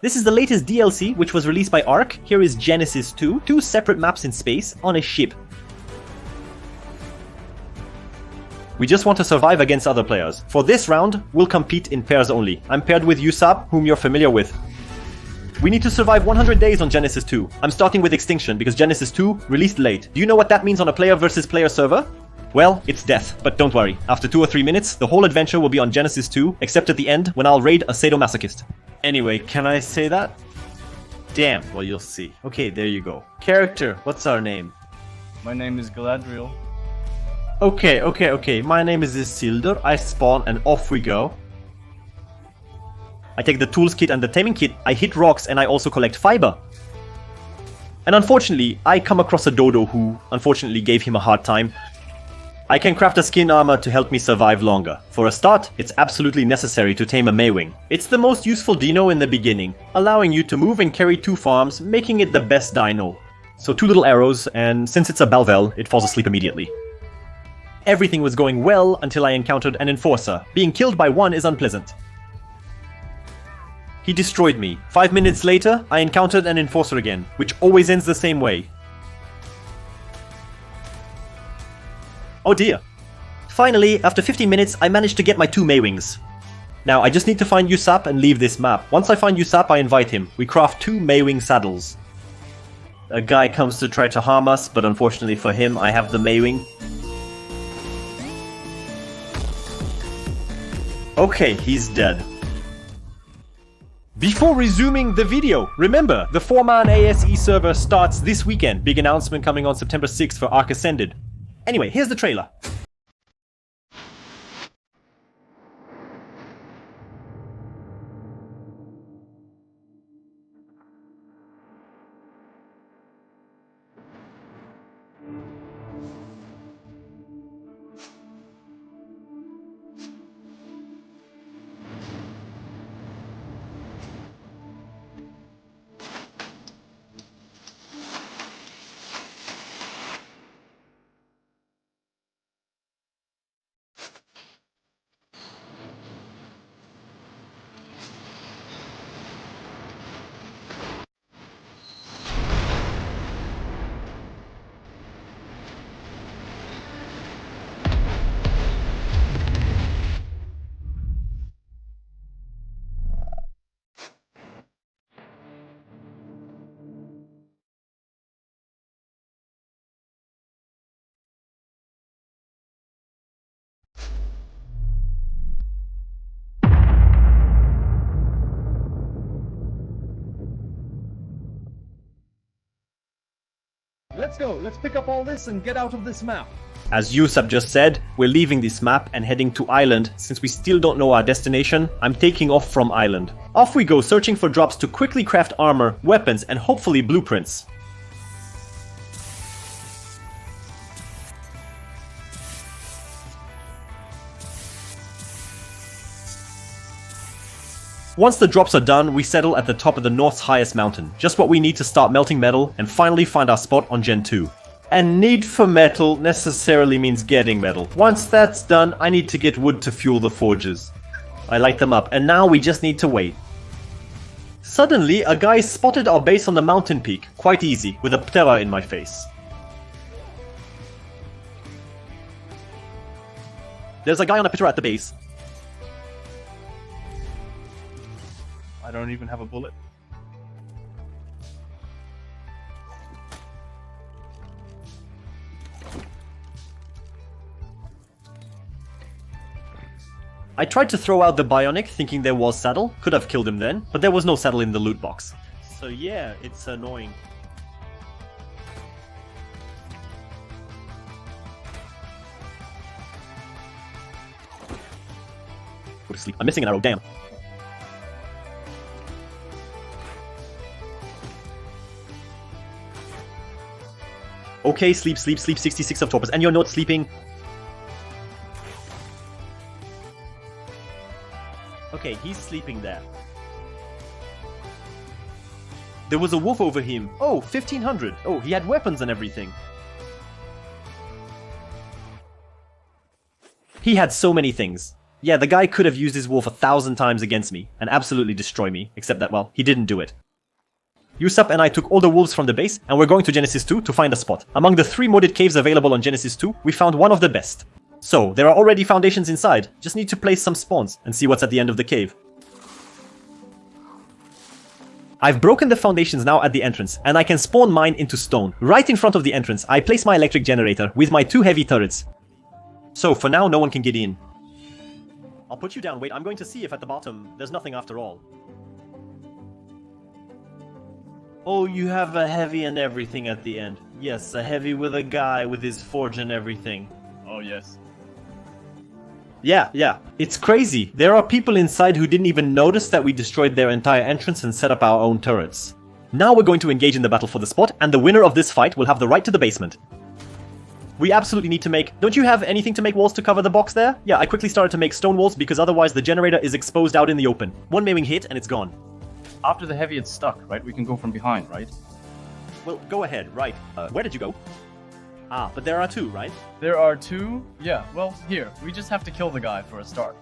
This is the latest DLC, which was released by ARK. Here is Genesis 2, two separate maps in space on a ship. We just want to survive against other players. For this round, we'll compete in pairs only. I'm paired with Youssap, whom you're familiar with. We need to survive 100 days on Genesis 2. I'm starting with Extinction because Genesis 2 released late. Do you know what that means on a player versus player server? Well, it's death, but don't worry. After 2 or 3 minutes, the whole adventure will be on Genesis 2, except at the end when I'll raid a sadomasochist. Anyway, can I say that? Damn, well you'll see. Okay, there you go. Character, what's our name? My name is Galadriel. Okay. My name is Isildur. I spawn and off we go. I take the tools kit and the taming kit, I hit rocks and I also collect fiber. And unfortunately, I come across a dodo who unfortunately gave him a hard time. I can craft a skin armor to help me survive longer. For a start, it's absolutely necessary to tame a Maywing. It's the most useful dino in the beginning, allowing you to move and carry 2 farms, making it the best dino. So 2 little arrows, and since it's a Balvel, it falls asleep immediately. Everything was going well until I encountered an enforcer. Being killed by one is unpleasant. He destroyed me. 5 minutes later, I encountered an enforcer again, which always ends the same way. Oh dear. Finally, after 15 minutes, I managed to get my 2 Maywings. Now, I just need to find Youssap and leave this map. Once I find Youssap, I invite him. We craft 2 Maywing saddles. A guy comes to try to harm us, but unfortunately for him, I have the Maywing. Okay, he's dead. Before resuming the video, remember, the 4-man ASE server starts this weekend. Big announcement coming on September 6th for ARK Ascended. Anyway, here's the trailer. Let's go, let's pick up all this and get out of this map. As Youssap just said, we're leaving this map and heading to Island. Since we still don't know our destination, I'm taking off from Island. Off we go, searching for drops to quickly craft armor, weapons, and hopefully blueprints. Once the drops are done, we settle at the top of the North's highest mountain. Just what we need to start melting metal and finally find our spot on Gen 2. And need for metal necessarily means getting metal. Once that's done, I need to get wood to fuel the forges. I light them up, and now we just need to wait. Suddenly, a guy spotted our base on the mountain peak. Quite easy, with a ptera in my face. There's a guy on a ptera at the base. I don't even have a bullet. I tried to throw out the bionic, thinking there was saddle. Could have killed him then, but there was no saddle in the loot box. So yeah, it's annoying. Go to sleep. I'm missing an arrow, damn. Okay, sleep, 66 of torpors, and you're not sleeping. Okay, he's sleeping there. There was a wolf over him. Oh, 1500. Oh, he had weapons and everything. He had so many things. Yeah, the guy could have used his wolf 1,000 times against me and absolutely destroy me, except that, well, he didn't do it. Youssap and I took all the wolves from the base, and we're going to Genesis 2 to find a spot. Among the 3 modded caves available on Genesis 2, we found one of the best. So, there are already foundations inside, just need to place some spawns and see what's at the end of the cave. I've broken the foundations now at the entrance, and I can spawn mine into stone. Right in front of the entrance, I place my electric generator with my 2 heavy turrets. So, for now, no one can get in. I'll put you down, wait, I'm going to see if at the bottom there's nothing after all. Oh, you have a heavy and everything at the end. Yes, a heavy with a guy with his forge and everything. Oh, yes. Yeah. It's crazy. There are people inside who didn't even notice that we destroyed their entire entrance and set up our own turrets. Now we're going to engage in the battle for the spot, and the winner of this fight will have the right to the basement. We absolutely need to make... Don't you have anything to make walls to cover the box there? Yeah, I quickly started to make stone walls because otherwise the generator is exposed out in the open. One maiming hit and it's gone. After the heavy it's stuck, right? We can go from behind, right? Well, go ahead, right. Where did you go? Ah, but there are 2, right? There are 2? Yeah, well, here. We just have to kill the guy for a start.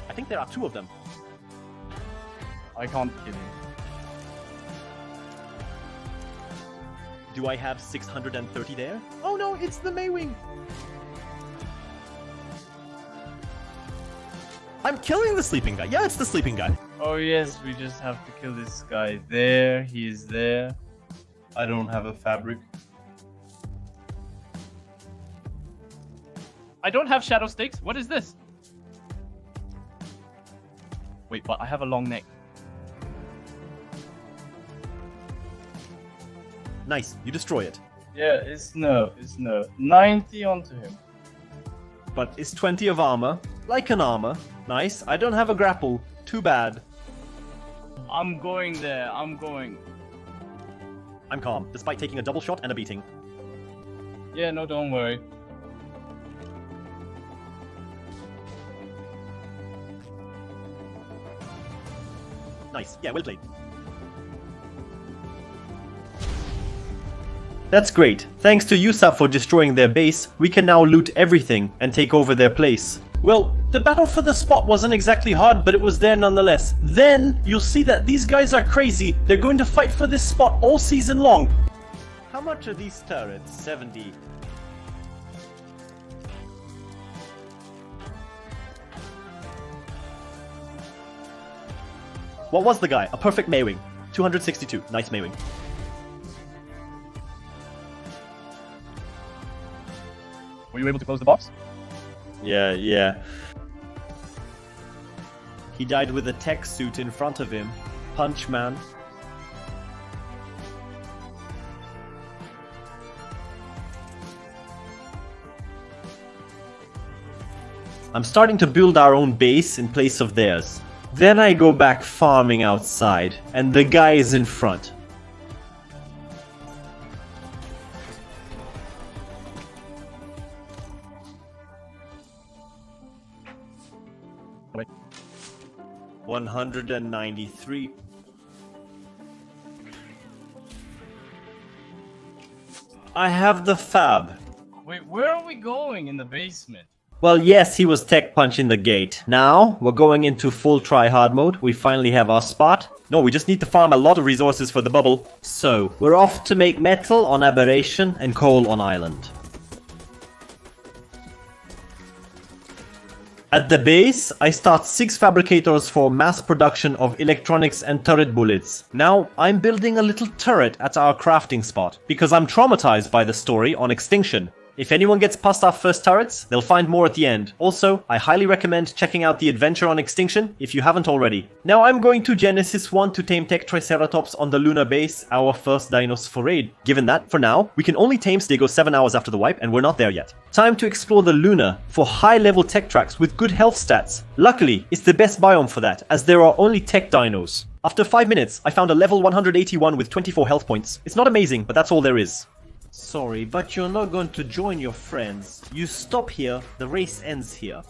I think there are 2 of them. I can't kill him. Do I have 630 there? Oh no, it's the Maywing! I'm killing the sleeping guy. Yeah, it's the sleeping guy. Oh yes, we just have to kill this guy there. He is there. I don't have a fabric. I don't have shadow sticks. What is this? Wait, but I have a long neck. Nice, you destroy it. Yeah, it's no. 90 onto him. But it's 20 of armor. Like an armor. Nice. I don't have a grapple. Too bad. I'm going there. I'm calm, despite taking a double shot and a beating. Yeah, no, don't worry. Nice. Yeah, well played. That's great. Thanks to Youssap for destroying their base, we can now loot everything and take over their place. Well, the battle for the spot wasn't exactly hard, but it was there nonetheless. Then, you'll see that these guys are crazy. They're going to fight for this spot all season long. How much are these turrets? 70. What was the guy? A perfect Maywing. 262. Nice Maywing. Were you able to close the box? Yeah. He died with a tech suit in front of him. Punch man. I'm starting to build our own base in place of theirs. Then I go back farming outside, and the guy is in front. Wait. 193. I have the fab. Wait, where are we going in the basement? Well, yes, he was tech punching the gate. Now, we're going into full try-hard mode. We finally have our spot. No, we just need to farm a lot of resources for the bubble. So, we're off to make metal on Aberration and coal on Island. At the base, I start 6 fabricators for mass production of electronics and turret bullets. Now, I'm building a little turret at our crafting spot, because I'm traumatized by the story on Extinction. If anyone gets past our first turrets, they'll find more at the end. Also, I highly recommend checking out the adventure on Extinction if you haven't already. Now I'm going to Genesis 1 to tame Tech Triceratops on the Lunar base, our first dinos for raid. Given that, for now, we can only tame Stego 7 hours after the wipe and we're not there yet. Time to explore the Lunar for high-level tech tracks with good health stats. Luckily, it's the best biome for that, as there are only tech dinos. After 5 minutes, I found a level 181 with 24 health points. It's not amazing, but that's all there is. Sorry, but you're not going to join your friends. You stop here, the race ends here.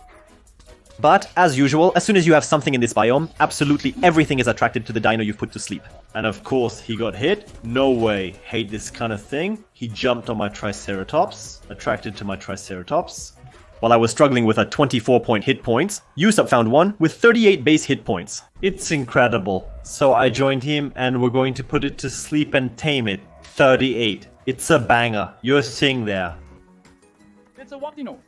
But, as usual, as soon as you have something in this biome, absolutely everything is attracted to the dino you've put to sleep. And of course, he got hit. No way. Hate this kind of thing. He jumped on my Triceratops. Attracted to my Triceratops. while I was struggling with a 24-point hit points, Youssap found one with 38 base hit points. It's incredible. So I joined him and we're going to put it to sleep and tame it. 38. It's a banger. You're seeing there. It's a what, you know?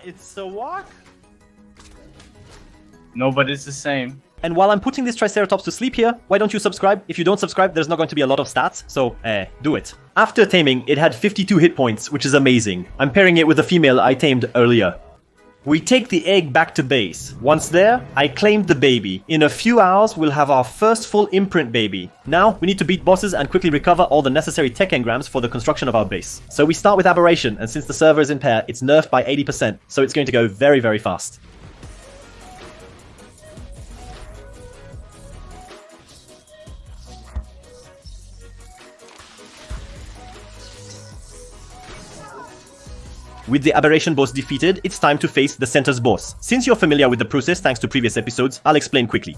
It's a what? No, but it's the same. And while I'm putting this Triceratops to sleep here, why don't you subscribe? If you don't subscribe, there's not going to be a lot of stats, so, do it. After taming, it had 52 hit points, which is amazing. I'm pairing it with a female I tamed earlier. We take the egg back to base. Once there, I claimed the baby. In a few hours, we'll have our first full imprint baby. Now, we need to beat bosses and quickly recover all the necessary tech engrams for the construction of our base. So we start with Aberration, and since the server is in pair, it's nerfed by 80%, so it's going to go very, very fast. With the Aberration boss defeated, it's time to face the Center's boss. Since you're familiar with the process thanks to previous episodes, I'll explain quickly.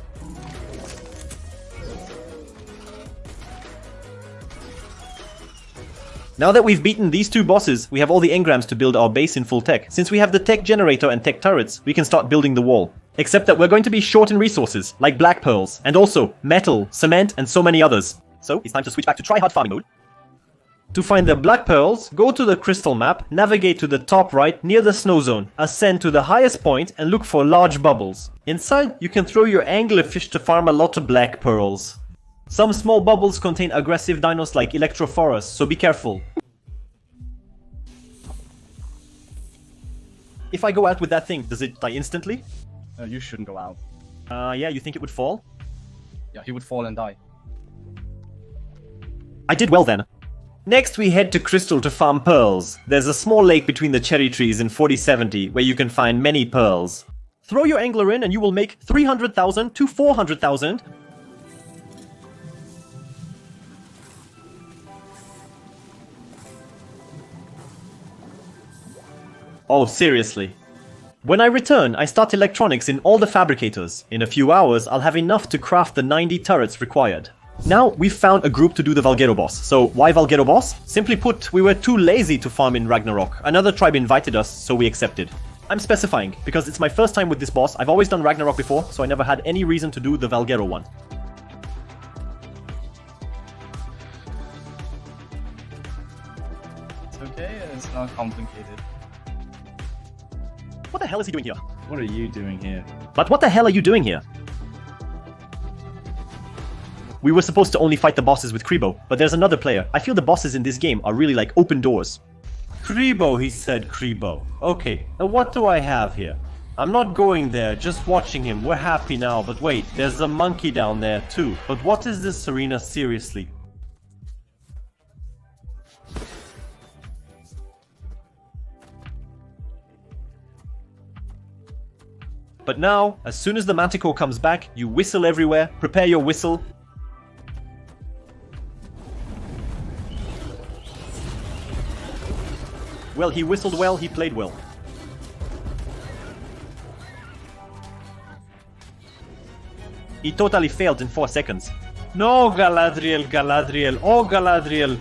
Now that we've beaten these two bosses, we have all the engrams to build our base in full tech. Since we have the tech generator and tech turrets, we can start building the wall. Except that we're going to be short in resources, like black pearls, and also metal, cement, and so many others. So it's time to switch back to try-hard farming mode. To find the black pearls, go to the crystal map, navigate to the top right near the snow zone, ascend to the highest point and look for large bubbles. Inside, you can throw your anglerfish to farm a lot of black pearls. Some small bubbles contain aggressive dinos like Electrophorus, so be careful. If I go out with that thing, does it die instantly? You shouldn't go out. Yeah, you think it would fall? Yeah, he would fall and die. I did well then. Next we head to Crystal to farm pearls. There's a small lake between the cherry trees in 4070 where you can find many pearls. Throw your angler in and you will make 300,000 to 400,000. Oh, seriously. When I return, I start electronics in all the fabricators. In a few hours, I'll have enough to craft the 90 turrets required. Now, we've found a group to do the Valguero boss. So, why Valguero boss? Simply put, we were too lazy to farm in Ragnarok. Another tribe invited us, so we accepted. I'm specifying, because it's my first time with this boss. I've always done Ragnarok before, so I never had any reason to do the Valguero one. It's okay, it's not complicated. What the hell is he doing here? What are you doing here? But what the hell are you doing here? We were supposed to only fight the bosses with Kribo, but there's another player. I feel the bosses in this game are really like open doors. Kribo, he said, Kribo. Okay, now what do I have here? I'm not going there, just watching him. We're happy now, but wait, there's a monkey down there too. But what is this arena seriously? But now, as soon as the Manticore comes back, you whistle everywhere, prepare your whistle. Well, he whistled well, he played well. He totally failed in 4 seconds. No, Galadriel, Galadriel, oh Galadriel.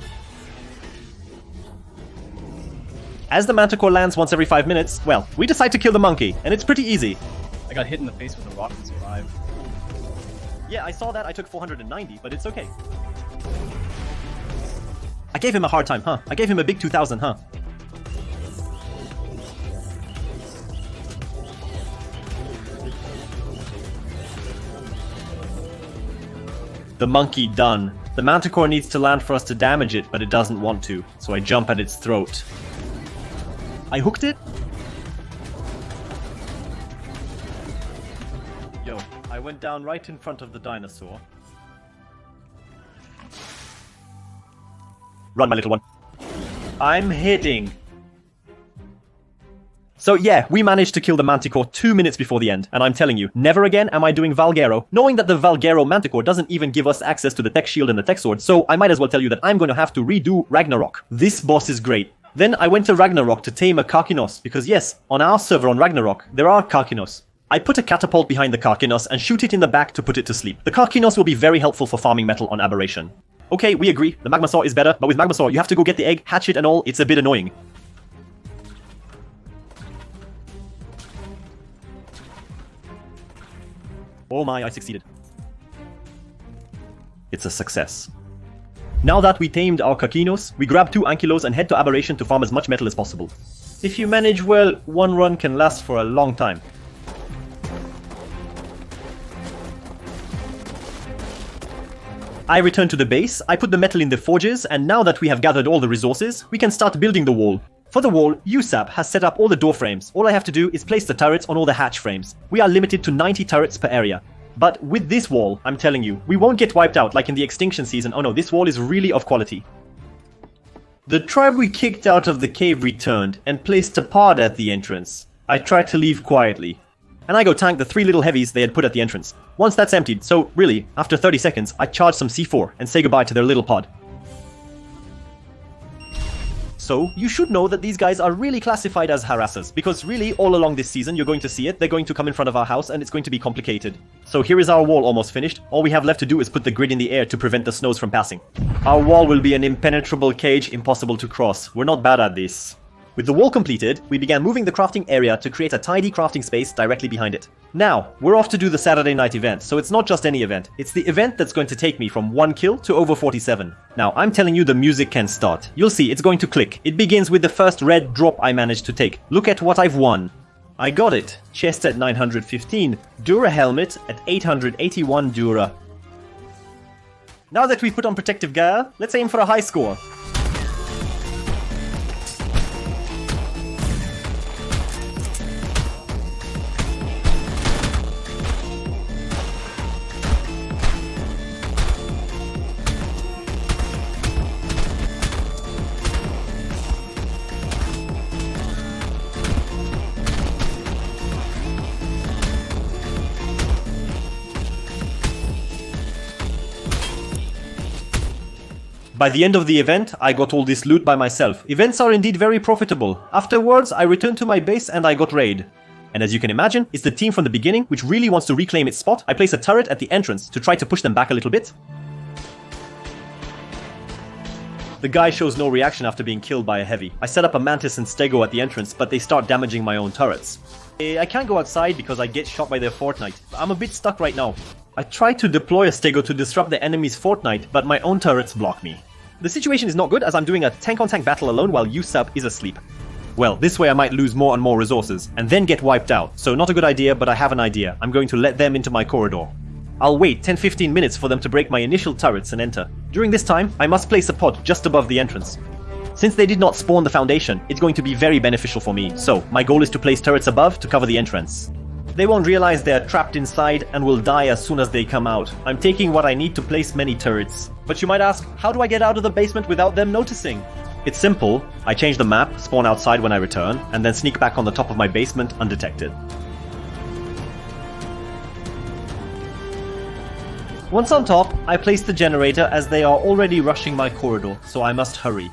As the Manticore lands once every 5 minutes, well, we decide to kill the monkey, and it's pretty easy. I got hit in the face with a rock and survived. Yeah, I saw that, I took 490, but it's okay. I gave him a hard time, huh? I gave him a big 2000, huh? The monkey done. The Manticore needs to land for us to damage it, but it doesn't want to, so I jump at its throat. I hooked it? Yo, I went down right in front of the dinosaur. Run, my little one. I'm hitting. So yeah, we managed to kill the Manticore 2 minutes before the end, and I'm telling you, never again am I doing Valguero, knowing that the Valguero Manticore doesn't even give us access to the tech shield and the tech sword, so I might as well tell you that I'm going to have to redo Ragnarok. This boss is great. Then I went to Ragnarok to tame a Karkinos, because yes, on our server on Ragnarok, there are Karkinos. I put a catapult behind the Karkinos and shoot it in the back to put it to sleep. The Karkinos will be very helpful for farming metal on Aberration. Okay, we agree. The magma saw is better, but with magma saw, you have to go get the egg, hatch it and all. It's a bit annoying. Oh my, I succeeded. It's a success. Now that we tamed our Kakinos, we grab 2 Ankylos and head to Aberration to farm as much metal as possible. If you manage well, one run can last for a long time. I return to the base, I put the metal in the forges, and now that we have gathered all the resources, we can start building the wall. For the wall, Youssap has set up all the door frames. All I have to do is place the turrets on all the hatch frames. We are limited to 90 turrets per area. But with this wall, I'm telling you, we won't get wiped out like in the extinction season. Oh no, this wall is really of quality. The tribe we kicked out of the cave returned and placed a pod at the entrance. I tried to leave quietly. And I go tank the 3 little heavies they had put at the entrance. Once that's emptied, so really, after 30 seconds, I charge some C4 and say goodbye to their little pod. So, you should know that these guys are really classified as harassers, because really, all along this season, you're going to see it, they're going to come in front of our house, and it's going to be complicated. So here is our wall almost finished. All we have left to do is put the grid in the air to prevent the snows from passing. Our wall will be an impenetrable cage, impossible to cross. We're not bad at this. With the wall completed, we began moving the crafting area to create a tidy crafting space directly behind it. Now, we're off to do the Saturday night event, so it's not just any event. It's the event that's going to take me from 1 kill to over 47. Now, I'm telling you the music can start. You'll see, it's going to click. It begins with the first red drop I managed to take. Look at what I've won. I got it. Chest at 915, Dura helmet at 881 Dura. Now that we've put on protective gear, let's aim for a high score. By the end of the event, I got all this loot by myself. Events are indeed very profitable. Afterwards, I returned to my base and I got raid. And as you can imagine, it's the team from the beginning which really wants to reclaim its spot. I place a turret at the entrance to try to push them back a little bit. The guy shows no reaction after being killed by a heavy. I set up a Mantis and Stego at the entrance, but they start damaging my own turrets. I can't go outside because I get shot by their Fortnite. I'm a bit stuck right now. I try to deploy a Stego to disrupt the enemy's Fortnite, but my own turrets block me. The situation is not good as I'm doing a tank-on-tank battle alone while Youssap is asleep. Well, this way I might lose more and more resources, and then get wiped out. So not a good idea, but I have an idea. I'm going to let them into my corridor. I'll wait 10-15 minutes for them to break my initial turrets and enter. During this time, I must place a pod just above the entrance. Since they did not spawn the foundation, it's going to be very beneficial for me. So, my goal is to place turrets above to cover the entrance. They won't realize they're trapped inside and will die as soon as they come out. I'm taking what I need to place many turrets. But you might ask, how do I get out of the basement without them noticing? It's simple. I change the map, spawn outside when I return, and then sneak back on the top of my basement undetected. Once on top, I place the generator as they are already rushing my corridor, so I must hurry.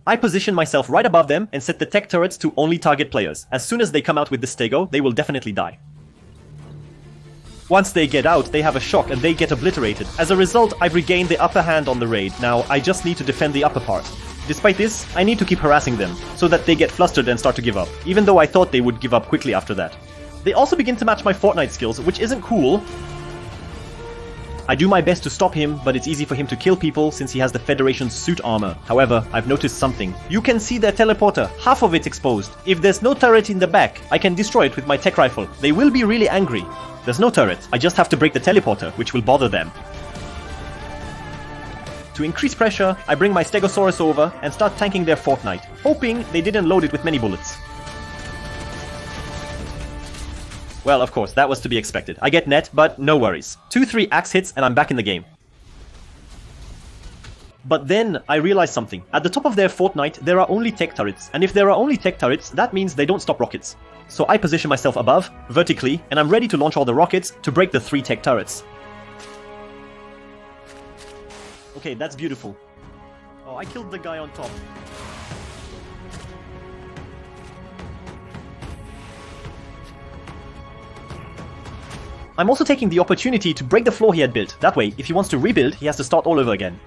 I position myself right above them and set the tech turrets to only target players. As soon as they come out with the Stego, they will definitely die. Once they get out, they have a shock and they get obliterated. As a result, I've regained the upper hand on the raid. Now, I just need to defend the upper part. Despite this, I need to keep harassing them, so that they get flustered and start to give up, even though I thought they would give up quickly after that. They also begin to match my Fortnite skills, which isn't cool. I do my best to stop him, but it's easy for him to kill people since he has the Federation's suit armor. However, I've noticed something. You can see their teleporter, half of it exposed. If there's no turret in the back, I can destroy it with my tech rifle. They will be really angry. There's no turret, I just have to break the teleporter, which will bother them. To increase pressure, I bring my Stegosaurus over and start tanking their Fortnite, hoping they didn't load it with many bullets. Well, of course, that was to be expected. I get net, but no worries. 2-3 axe hits and I'm back in the game. But then I realized something. At the top of their Fortnite, there are only tech turrets. And if there are only tech turrets, that means they don't stop rockets. So I position myself above, vertically, and I'm ready to launch all the rockets to break the 3 tech turrets. Okay, that's beautiful. Oh, I killed the guy on top. I'm also taking the opportunity to break the floor he had built. That way, if he wants to rebuild, he has to start all over again.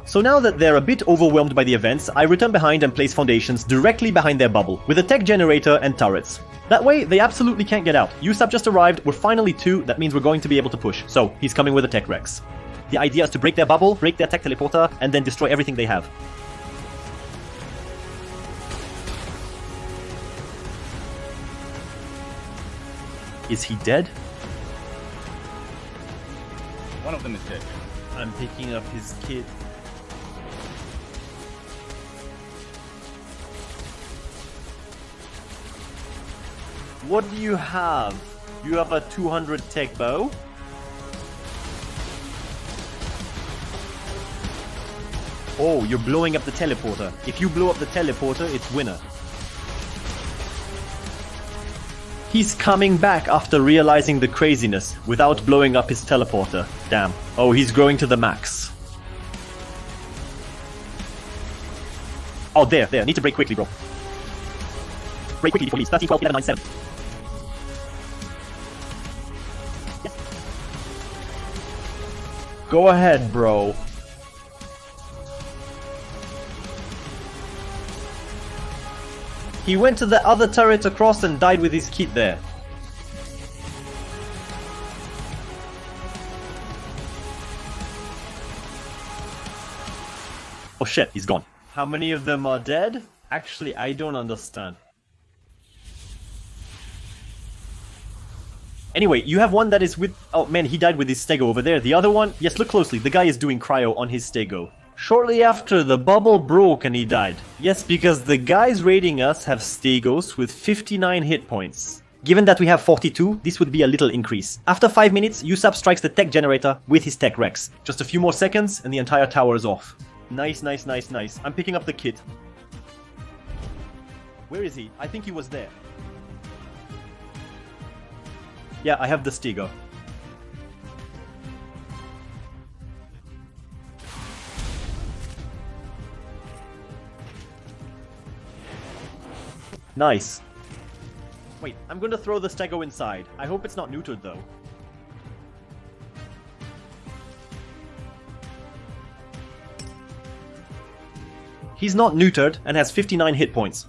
So now that they're a bit overwhelmed by the events, I return behind and place foundations directly behind their bubble, with a tech generator and turrets. That way, they absolutely can't get out. Youssap just arrived, we're finally 2, that means we're going to be able to push. So, he's coming with a tech Rex. The idea is to break their bubble, break their tech teleporter, and then destroy everything they have. Is he dead? One of them is dead. I'm picking up his kit. What do you have? You have a 200 tech bow? Oh, you're blowing up the teleporter. If you blow up the teleporter, it's winner. He's coming back after realizing the craziness without blowing up his teleporter. Damn. Oh, he's growing to the max. Oh, there. Need to break quickly, bro. Break quickly, please. 13, 12, 11, 9, 7. Yes. Go ahead, bro. He went to the other turret across and died with his kit there. Oh shit, he's gone. How many of them are dead? Actually, I don't understand. Anyway, you have one that is with... Oh man, he died with his stego over there. The other one... Yes, look closely. The guy is doing cryo on his stego. Shortly after, the bubble broke and he died. Yes, because the guys raiding us have stegos with 59 hit points. Given that we have 42, this would be a little increase. After 5 minutes, Youssap strikes the tech generator with his tech Rex. Just a few more seconds and the entire tower is off. Nice. I'm picking up the kit. Where is he? I think he was there. Yeah, I have the stego. Nice. Wait, I'm going to throw the stego inside. I hope it's not neutered though. He's not neutered and has 59 hit points.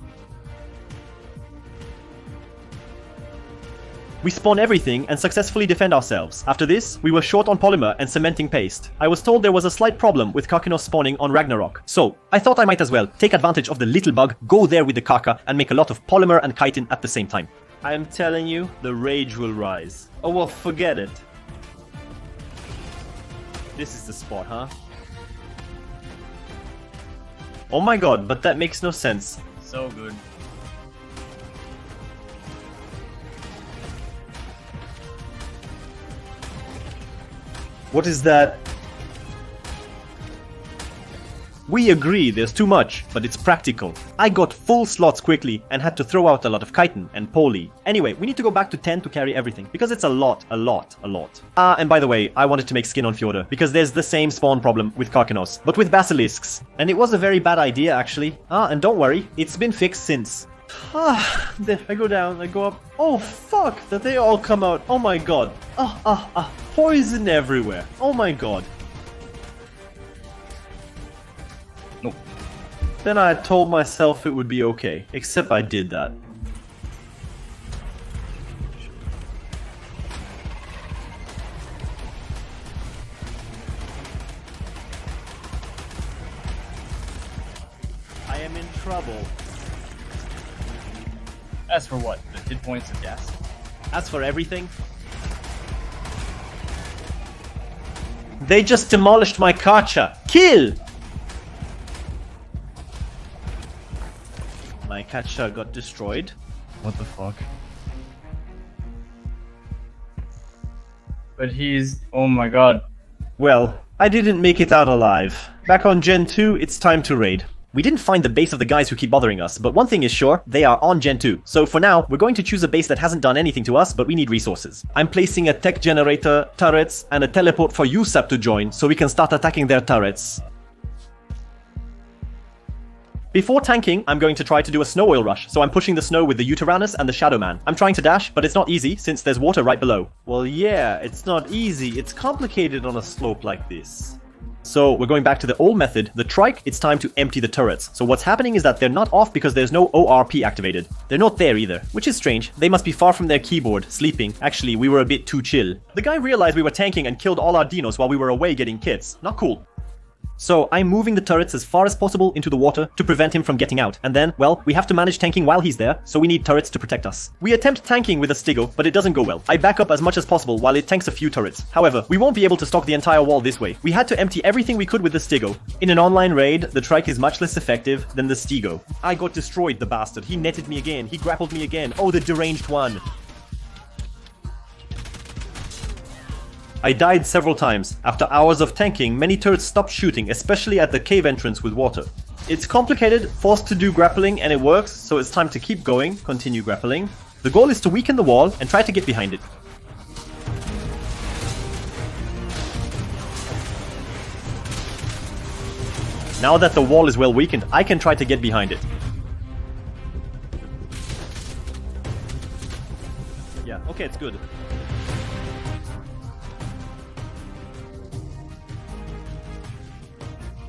We spawn everything and successfully defend ourselves. After this, we were short on polymer and cementing paste. I was told there was a slight problem with Karkinos spawning on Ragnarok, so I thought I might as well take advantage of the little bug, go there with the Karka and make a lot of polymer and chitin at the same time. I am telling you, the rage will rise. Oh well, forget it. This is the spot, huh? Oh my god, but that makes no sense. So good. What is that? We agree there's too much, but it's practical. I got full slots quickly and had to throw out a lot of chitin and poly. Anyway, we need to go back to 10 to carry everything, because it's a lot. Ah, and by the way, I wanted to make skin on Fjordur, because there's the same spawn problem with Karkinos, but with basilisks. And it was a very bad idea, actually. Ah, and don't worry, it's been fixed since. Ah, there, I go down, I go up. Oh fuck, that they all come out. Oh my god. Poison everywhere. Oh my god. No. Then I told myself it would be okay, except I did that. I am in trouble. As for what? The hit points of gas? As for everything, they just demolished my Kacha. Kill! My Kacha got destroyed. What the fuck? But he's... Oh my god. Well, I didn't make it out alive. Back on Gen 2, it's time to raid. We didn't find the base of the guys who keep bothering us, but one thing is sure, they are on Gen 2. So for now, we're going to choose a base that hasn't done anything to us, but we need resources. I'm placing a tech generator, turrets, and a teleport for Youssap to join, so we can start attacking their turrets. Before tanking, I'm going to try to do a snow oil rush, so I'm pushing the snow with the Uteranus and the Shadow Man. I'm trying to dash, but it's not easy since there's water right below. Well, yeah, it's not easy. It's complicated on a slope like this. So we're going back to the old method, the trike. It's time to empty the turrets. So what's happening is that they're not off because there's no ORP activated. They're not there either, which is strange. They must be far from their keyboard, sleeping. Actually, we were a bit too chill. The guy realized we were tanking and killed all our dinos while we were away getting kits. Not cool. So I'm moving the turrets as far as possible into the water to prevent him from getting out. And then, well, we have to manage tanking while he's there, so we need turrets to protect us. We attempt tanking with a Stigo, but it doesn't go well. I back up as much as possible while it tanks a few turrets. However, we won't be able to stock the entire wall this way. We had to empty everything we could with the Stigo. In an online raid, the trike is much less effective than the Stigo. I got destroyed, the bastard. He netted me again. He grappled me again. Oh, the deranged one. I died several times. After hours of tanking, many turrets stopped shooting, especially at the cave entrance with water. It's complicated, forced to do grappling, and it works, so it's time to keep going, continue grappling. The goal is to weaken the wall and try to get behind it. Now that the wall is well weakened, I can try to get behind it. Yeah, okay, it's good.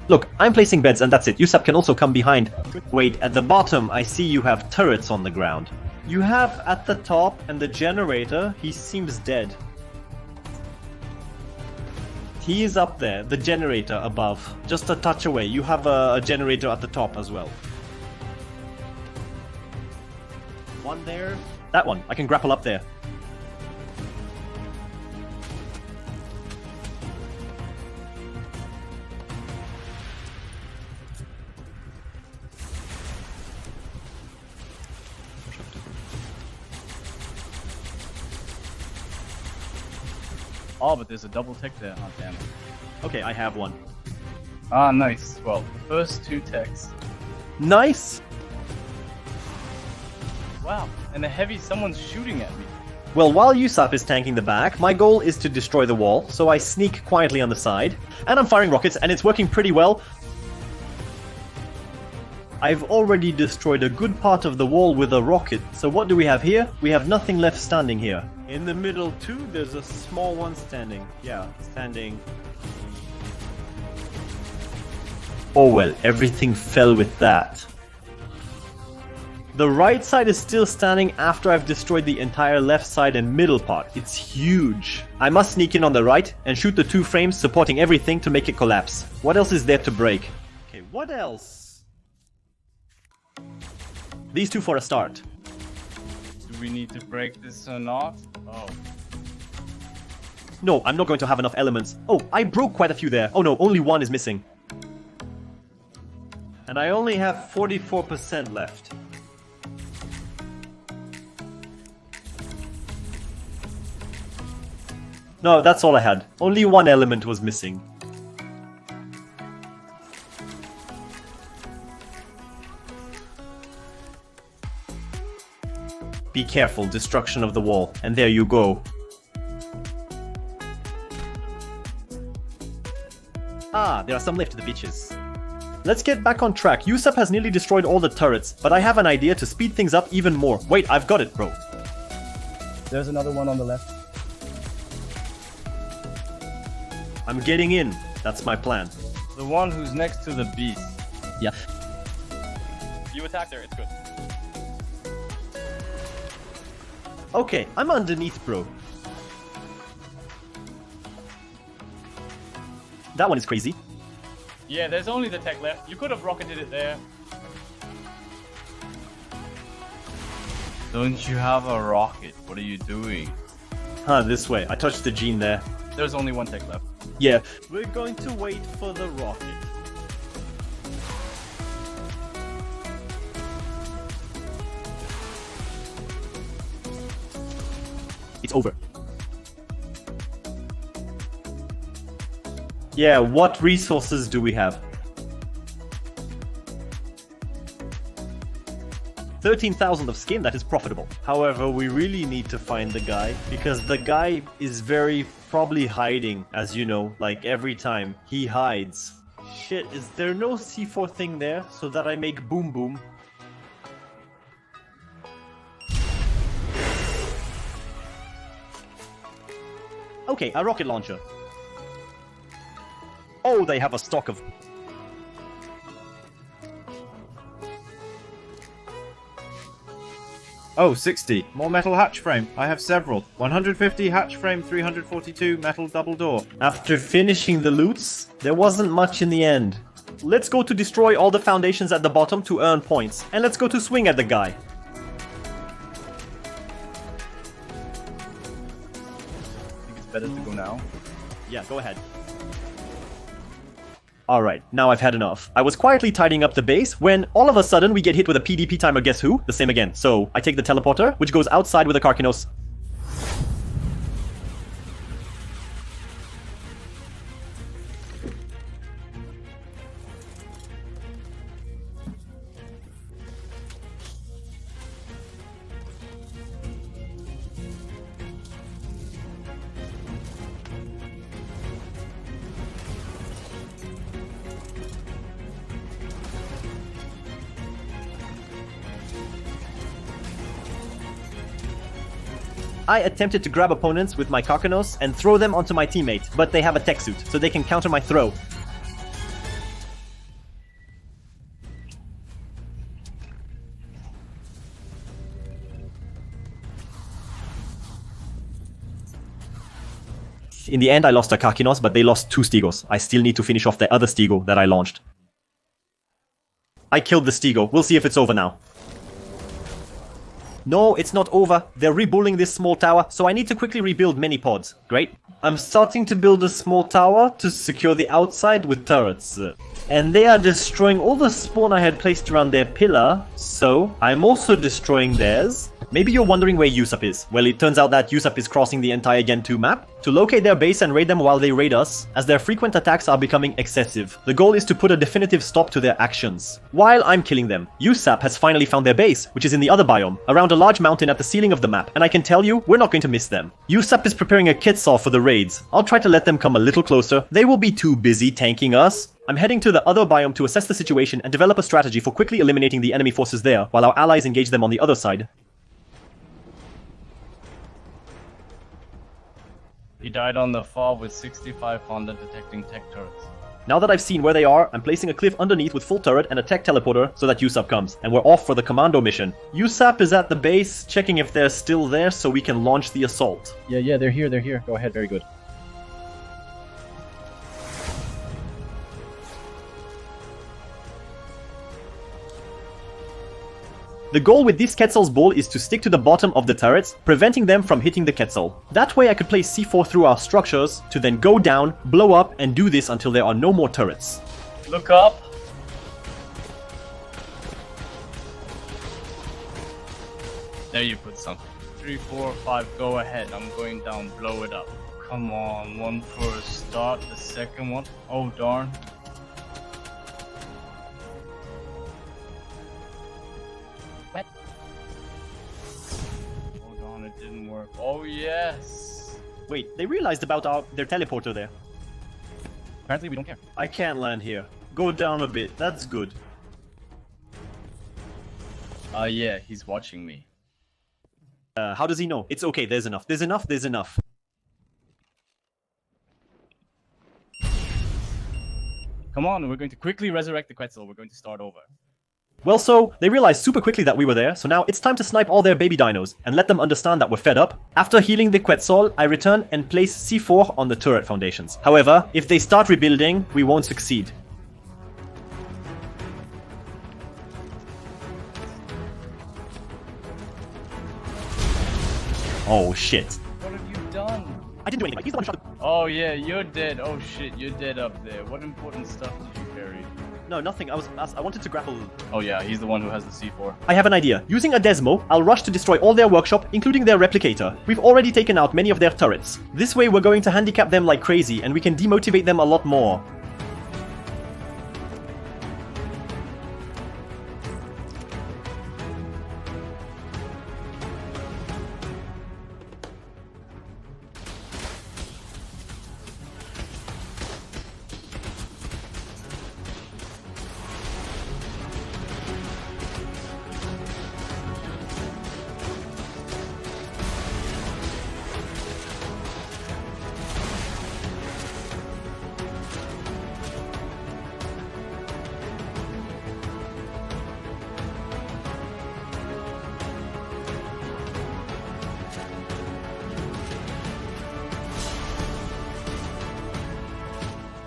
Look, I'm placing beds and that's it. Youssap can also come behind. Wait, at the bottom I see you have turrets on the ground. You have at the top and the generator, he seems dead. He is up there, the generator above. Just a touch away. You have a generator at the top as well. One there. That one. I can grapple up there. Oh, but there's a double tech there. Oh, damn it. Okay, I have one. Ah, nice. Well, the first two techs. Nice! Wow, and a heavy, someone's shooting at me. Well, while Youssap is tanking the back, my goal is to destroy the wall, so I sneak quietly on the side. And I'm firing rockets, and it's working pretty well. I've already destroyed a good part of the wall with a rocket, so what do we have here? We have nothing left standing here. In the middle too, there's a small one standing. Yeah, standing. Oh well, everything fell with that. The right side is still standing after I've destroyed the entire left side and middle part. It's huge. I must sneak in on the right and shoot the two frames supporting everything to make it collapse. What else is there to break? Okay, what else? These two for a start. Do we need to break this or not? Oh. No, I'm not going to have enough elements. Oh, I broke quite a few there. Oh no, only one is missing. And I only have 44% left. No, that's all I had. Only one element was missing. Be careful, destruction of the wall. And there you go. Ah, there are some left, the bitches. Let's get back on track. Youssap has nearly destroyed all the turrets, but I have an idea to speed things up even more. Wait, I've got it, bro. There's another one on the left. I'm getting in. That's my plan. The one who's next to the beast. Yeah. You attack there, it's good. Okay, I'm underneath, bro. That one is crazy. Yeah, there's only the tech left. You could have rocketed it there. Don't you have a rocket? What are you doing? Huh, this way. I touched the gene there. There's only one tech left. Yeah. We're going to wait for the rocket. It's over. Yeah, what resources do we have? 13,000 of skin, that is profitable. However, we really need to find the guy, because the guy is probably hiding, as you know, like every time. He hides. Shit, is there no C4 thing there so that I make boom boom? Okay, a rocket launcher. Oh, they have a stock of... Oh, 60. More metal hatch frame. I have several. 150 hatch frame, 342 metal double door. After finishing the loots, there wasn't much in the end. Let's go to destroy all the foundations at the bottom to earn points. And let's go to swing at the guy. I think it's better to go now. Yeah, go ahead. Alright, now I've had enough. I was quietly tidying up the base when all of a sudden we get hit with a PDP timer, guess who? The same again. So I take the teleporter, which goes outside with a Karkinos. I attempted to grab opponents with my Karkinos and throw them onto my teammate, but they have a tech suit, so they can counter my throw. In the end, I lost a Karkinos, but they lost 2 Stegos. I still need to finish off the other Stego that I launched. I killed the Stego. We'll see if it's over now. No, it's not over. They're rebuilding this small tower, so I need to quickly rebuild many pods. Great. I'm starting to build a small tower to secure the outside with turrets. And they are destroying all the spawn I had placed around their pillar, so I'm also destroying theirs. Maybe you're wondering where Youssap is. Well, it turns out that Youssap is crossing the entire Gen 2 map to locate their base and raid them while they raid us, as their frequent attacks are becoming excessive. The goal is to put a definitive stop to their actions. While I'm killing them, Youssap has finally found their base, which is in the other biome, around a large mountain at the ceiling of the map, and I can tell you, we're not going to miss them. Youssap is preparing a Quetzal for the raids. I'll try to let them come a little closer. They will be too busy tanking us. I'm heading to the other biome to assess the situation and develop a strategy for quickly eliminating the enemy forces there, while our allies engage them on the other side. He died on the fall with 65 Honda detecting tech turrets. Now that I've seen where they are, I'm placing a cliff underneath with full turret and a tech teleporter so that Youssap comes, and we're off for the commando mission. Youssap is at the base, checking if they're still there so we can launch the assault. Yeah, they're here. Go ahead, very good. The goal with this Quetzal's ball is to stick to the bottom of the turrets, preventing them from hitting the Quetzal. That way I could place C4 through our structures to then go down, blow up, and do this until there are no more turrets. Look up! There you put something. 3, 4, 5, go ahead. I'm going down, blow it up. Come on, one for a start, the second one. Oh darn. It didn't work. Oh yes! Wait, they realized about their teleporter there. Apparently we don't care. I can't land here. Go down a bit, that's good. Yeah, he's watching me. How does he know? It's okay, there's enough. There's enough. Come on, we're going to quickly resurrect the Quetzal. We're going to start over. Well, so, they realized super quickly that we were there, so now it's time to snipe all their baby dinos, and let them understand that we're fed up. After healing the Quetzal, I return and place C4 on the turret foundations. However, if they start rebuilding, we won't succeed. Oh shit. What have you done? I didn't do anything, he's the one who shot the... Oh yeah, you're dead. Oh shit, you're dead up there. What important stuff did you carry? No, nothing, I wanted to grapple... Oh yeah, he's the one who has the C4. I have an idea. Using a Desmo, I'll rush to destroy all their workshop, including their replicator. We've already taken out many of their turrets. This way we're going to handicap them like crazy, and we can demotivate them a lot more.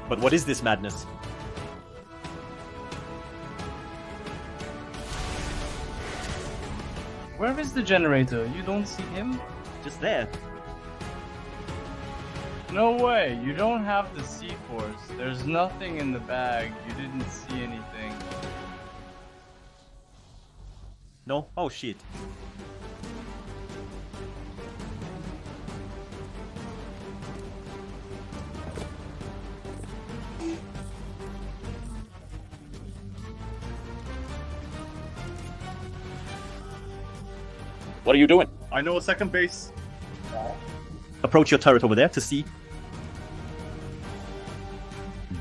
But what is this madness? Where is the generator? You don't see him? Just there. No way, you don't have the C-Force. There's nothing in the bag. You didn't see anything. No? Oh shit. What are you doing? I know a second base. Approach your turret over there to see.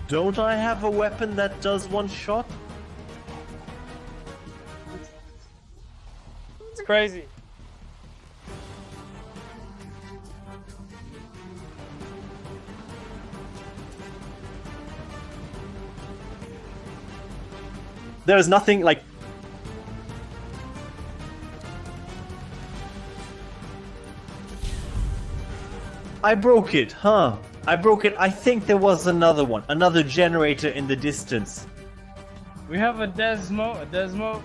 Don't I have a weapon that does one shot? It's crazy. There is nothing like... I broke it, huh? I broke it. I think there was another one. Another generator in the distance. We have a Desmo,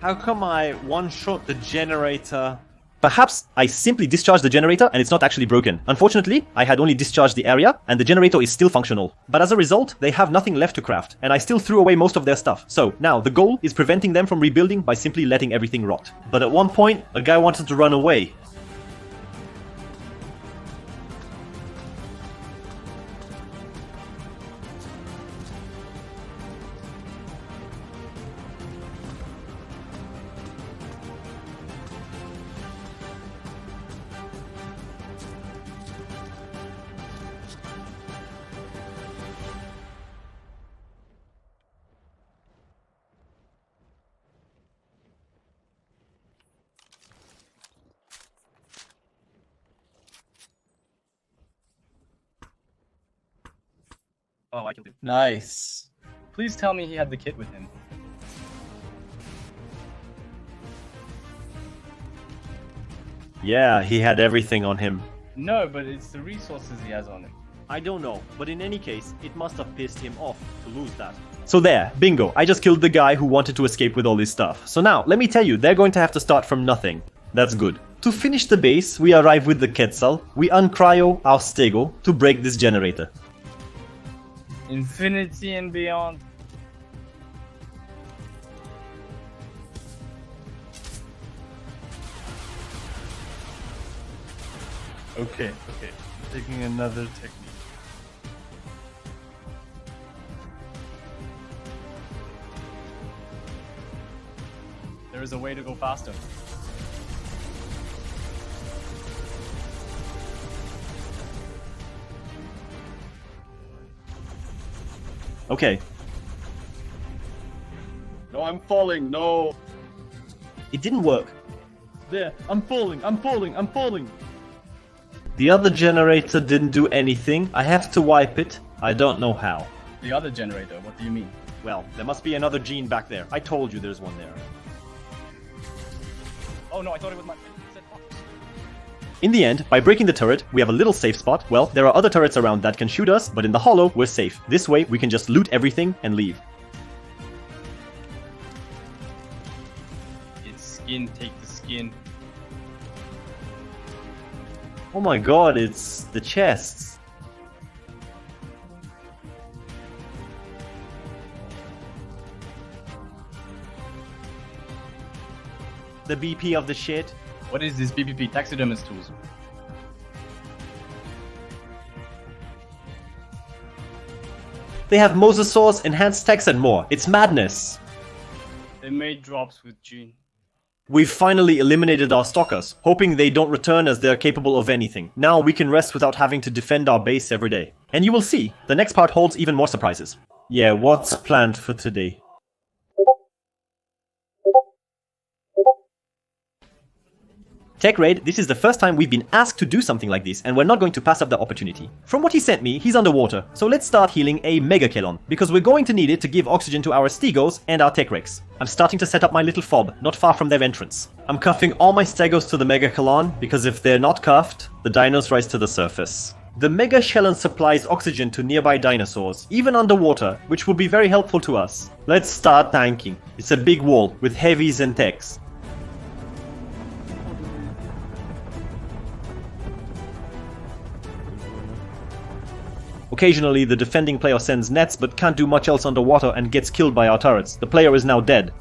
How come I one-shot the generator? Perhaps I simply discharged the generator and it's not actually broken. Unfortunately, I had only discharged the area and the generator is still functional. But as a result, they have nothing left to craft and I still threw away most of their stuff. So now the goal is preventing them from rebuilding by simply letting everything rot. But at one point, a guy wanted to run away. Oh, I killed him. Nice. Please tell me he had the kit with him. Yeah, he had everything on him. No, but it's the resources he has on him. I don't know, but in any case, it must have pissed him off to lose that. So there, bingo, I just killed the guy who wanted to escape with all this stuff. So now, let me tell you, they're going to have to start from nothing. That's good. To finish the base, we arrive with the Quetzal, we uncryo our Stego to break this generator. Infinity and beyond. Okay. Taking another technique. There is a way to go faster. Okay, No, I'm falling. No. it didn't work. There, I'm falling. The other generator didn't do anything. I have to wipe it. I don't know how. The other generator, what do you mean? Well, there must be another gene back there. I told you there's one there. Oh no, I thought it was my... In the end, by breaking the turret, we have a little safe spot. Well, there are other turrets around that can shoot us, but in the hollow, we're safe. This way, we can just loot everything and leave. It's skin, take the skin. Oh my god, it's the chests. The BP of the shit. What is this BPP? Taxidermist tools. They have mosasaurs, enhanced techs and more. It's madness. They made drops with Gene. We've finally eliminated our stalkers, hoping they don't return as they're capable of anything. Now we can rest without having to defend our base every day. And you will see, the next part holds even more surprises. Yeah, what's planned for today? Tech Raid, this is the first time we've been asked to do something like this, and we're not going to pass up the opportunity. From what he sent me, he's underwater, so let's start healing a Mega Kelon, because we're going to need it to give oxygen to our Stegos and our Tech Rex. I'm starting to set up my little fob, not far from their entrance. I'm cuffing all my Stegos to the Mega Kelon, because if they're not cuffed, the dinos rise to the surface. The Mega Kelon supplies oxygen to nearby dinosaurs, even underwater, which will be very helpful to us. Let's start tanking. It's a big wall, with heavies and techs. Occasionally, the defending player sends nets but can't do much else underwater and gets killed by our turrets. The player is now dead.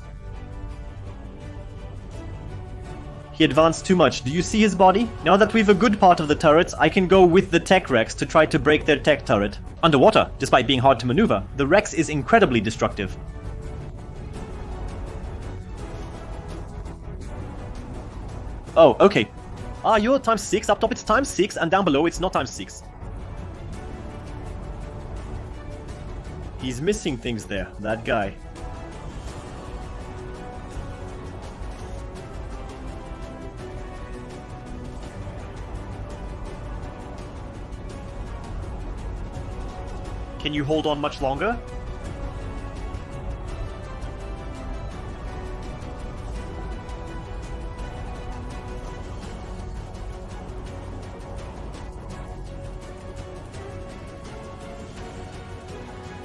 He advanced too much. Do you see his body? Now that we've a good part of the turrets, I can go with the Tech Rex to try to break their tech turret. Underwater, despite being hard to maneuver, the Rex is incredibly destructive. Oh, okay. Ah, you're times 6. Up top it's times 6, and down below it's not times 6. He's missing things there, that guy. Can you hold on much longer?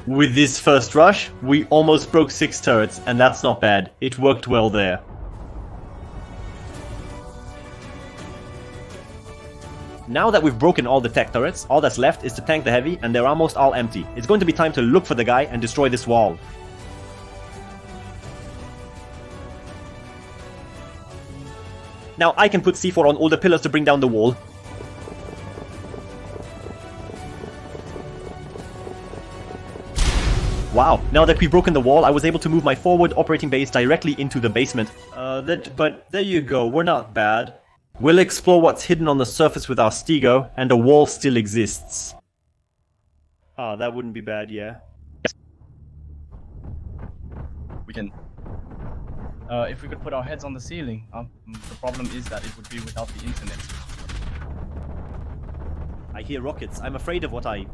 With this first rush, we almost broke 6 turrets, and that's not bad. It worked well there. Now that we've broken all the tech turrets, all that's left is to tank the heavy, and they're almost all empty. It's going to be time to look for the guy and destroy this wall. Now I can put C4 on all the pillars to bring down the wall. Wow, now that we've broken the wall, I was able to move my forward operating base directly into the basement. But there you go, we're not bad. We'll explore what's hidden on the surface with our Stego, and a wall still exists. Ah, that wouldn't be bad, yeah. We can... if we could put our heads on the ceiling. The problem is that it would be without the internet. I hear rockets. I'm afraid of what I...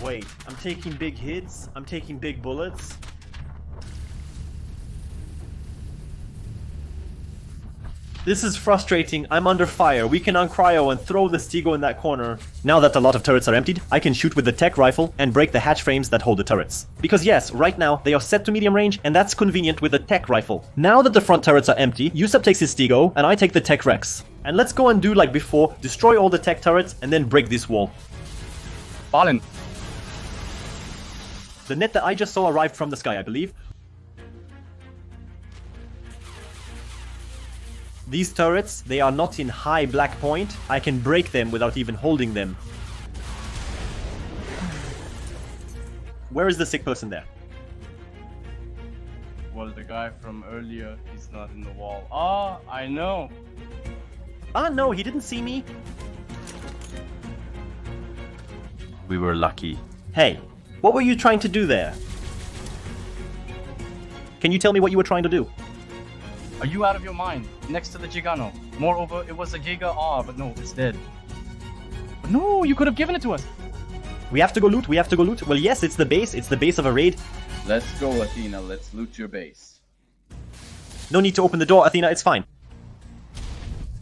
Wait, I'm taking big hits? I'm taking big bullets? This is frustrating. I'm under fire. We can uncryo and throw the Stego in that corner. Now that a lot of turrets are emptied, I can shoot with the tech rifle and break the hatch frames that hold the turrets. Because yes, right now they are set to medium range, and that's convenient with the tech rifle. Now that the front turrets are empty, Youssap takes his Stego and I take the Tech Rex. And let's go and do like before, destroy all the tech turrets and then break this wall. Fallen. The net that I just saw arrived from the sky, I believe. These turrets, they are not in high black point. I can break them without even holding them. Where is the sick person there? Well, the guy from earlier, he's not in the wall. Ah, I know. Ah, no, he didn't see me. We were lucky. Hey, what were you trying to do there? Can you tell me what you were trying to do? Are you out of your mind? Next to the Gigano. Moreover, it was a Giga R, but no, it's dead. But no, you could have given it to us. We have to go loot, we have to go loot. Well, yes, it's the base of a raid. Let's go, Athena. Let's loot your base. No need to open the door, Athena, it's fine.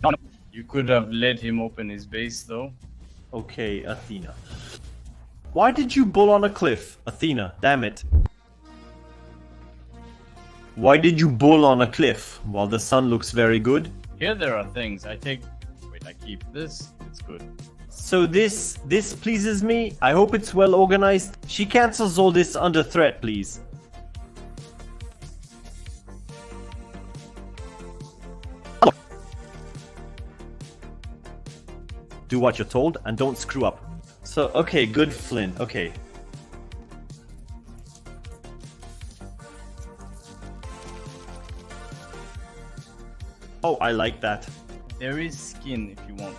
No. You could have let him open his base, though. Okay, Athena. Why did you bull on a cliff? Athena, damn it. Why did you bull on a cliff while the sun looks very good? Here there are things. I keep this. It's good. So this pleases me. I hope it's well organized. She cancels all this under threat, please. Do what you're told and don't screw up. So, okay, good Flynn, okay. Oh, I like that. There is skin if you want.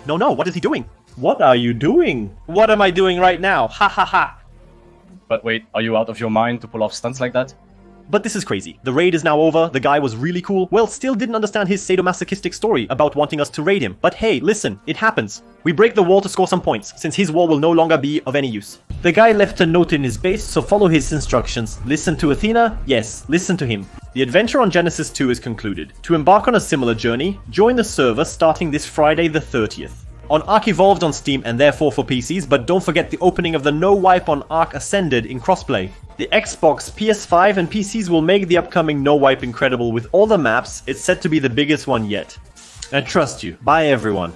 No, what is he doing? What are you doing? What am I doing right now? Ha ha ha. But wait, are you out of your mind to pull off stunts like that? But this is crazy. The raid is now over, the guy was really cool. Well, still didn't understand his sadomasochistic story about wanting us to raid him. But hey, listen, it happens. We break the wall to score some points, since his wall will no longer be of any use. The guy left a note in his base, so follow his instructions. Listen to Athena? Yes, listen to him. The adventure on Genesis 2 is concluded. To embark on a similar journey, join the server starting this Friday the 30th. On ARK Evolved on Steam and therefore for PCs, but don't forget the opening of the No Wipe on ARK Ascended in crossplay. The Xbox, PS5 and PCs will make the upcoming No Wipe incredible with all the maps. It's set to be the biggest one yet. I trust you. Bye everyone.